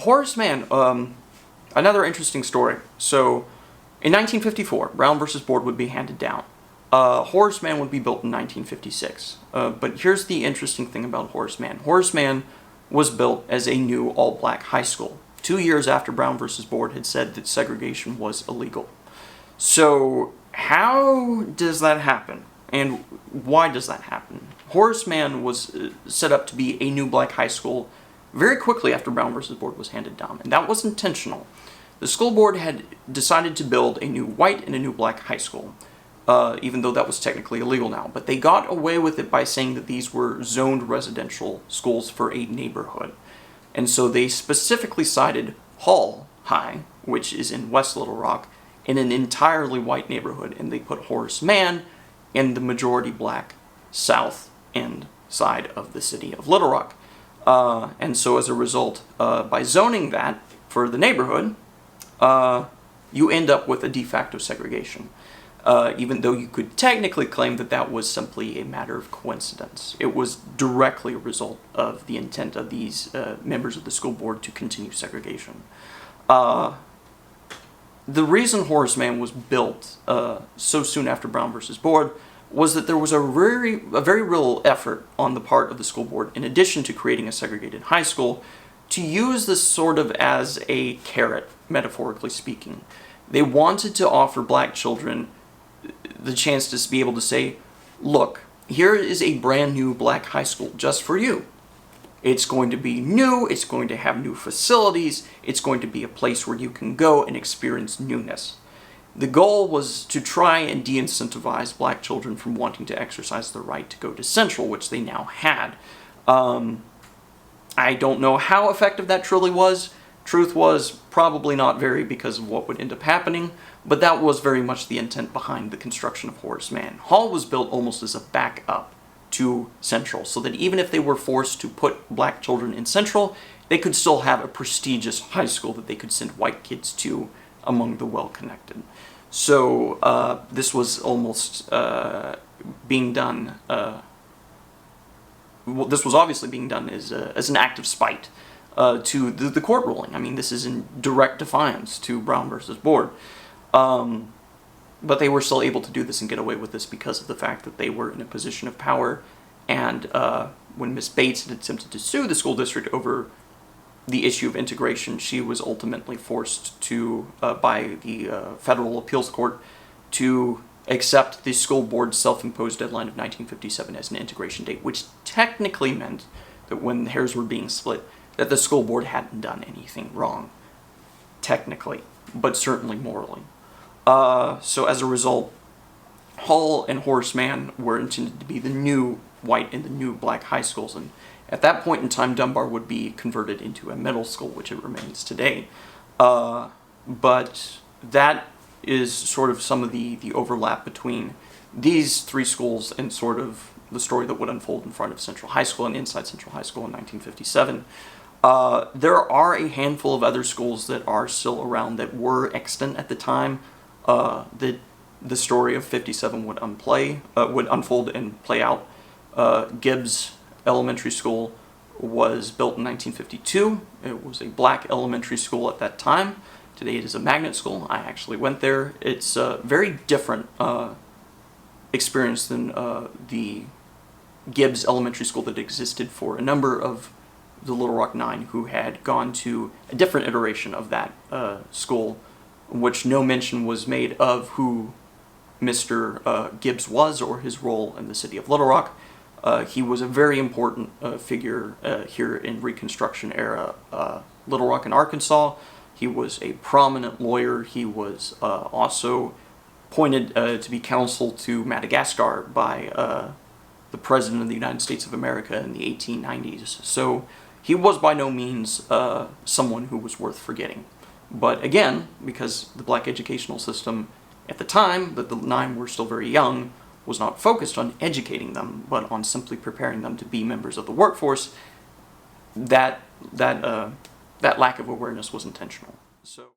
Horace Mann, another interesting story. So, in 1954, Brown versus Board would be handed down. Horace Mann would be built in 1956. But here's the interesting thing about Horace Mann. Horace Mann was built as a new all-black high school, 2 years after Brown versus Board had said that segregation was illegal. So, how does that happen? And why does that happen? Horace Mann was set up to be a new black high school very quickly after Brown versus Board was handed down, and that was intentional. The school board had decided to build a new white and a new black high school, even though that was technically illegal now. But they got away with it by saying that these were zoned residential schools for a neighborhood. And so they specifically cited Hall High, which is in West Little Rock, in an entirely white neighborhood, and they put Horace Mann in the majority black south end side of the city of Little Rock. And so as a result, by zoning that for the neighborhood, you end up with a de facto segregation, even though you could technically claim that that was simply a matter of coincidence. It was directly a result of the intent of these members of the school board to continue segregation. The reason Horace Mann was built so soon after Brown versus Board was that there was a very real effort on the part of the school board, in addition to creating a segregated high school, to use this sort of as a carrot, metaphorically speaking. They wanted to offer black children the chance to be able to say, look, here is a brand new black high school just for you. It's going to be new, it's going to have new facilities, it's going to be a place where you can go and experience newness. The goal was to try and de-incentivize black children from wanting to exercise their right to go to Central, which they now had. I don't know how effective that truly was. Truth was, probably not very, because of what would end up happening, but that was very much the intent behind the construction of Horace Mann. Hall was built almost as a backup to Central, so that even if they were forced to put black children in Central, they could still have a prestigious high school that they could send white kids to among the well-connected. So this was almost being done, this was obviously being done as an act of spite to the court ruling. I mean, this is in direct defiance to Brown versus Board. But they were still able to do this and get away with this because of the fact that they were in a position of power. And when Miss Bates had attempted to sue the school district over the issue of integration, she was ultimately forced to, by the federal appeals court, to accept the school board's self-imposed deadline of 1957 as an integration date, which technically meant that when the hairs were being split, that the school board hadn't done anything wrong, technically, but certainly morally. So as a result, Hall and Horace Mann were intended to be the new white and the new black high schools, and at that point in time, Dunbar would be converted into a middle school, which it remains today. But that is sort of some of the overlap between these three schools and sort of the story that would unfold in front of Central High School and inside Central High School in 1957. There are a handful of other schools that are still around that were extant at the time that the story of 57 would unfold and play out. Gibbs Elementary School was built in 1952. It was a black elementary school at that time. Today it is a magnet school. I actually went there. It's a very different experience than the Gibbs Elementary School that existed for a number of the Little Rock Nine who had gone to a different iteration of that school, in which no mention was made of who Mr. Gibbs was or his role in the city of Little Rock. He was a very important figure here in Reconstruction era Little Rock in Arkansas. He was a prominent lawyer. He was also appointed to be counsel to Madagascar by the President of the United States of America in the 1890s. So he was by no means someone who was worth forgetting. But again, because the black educational system at the time, that the Nine were still very young, was not focused on educating them, but on simply preparing them to be members of the workforce, that lack of awareness was intentional. So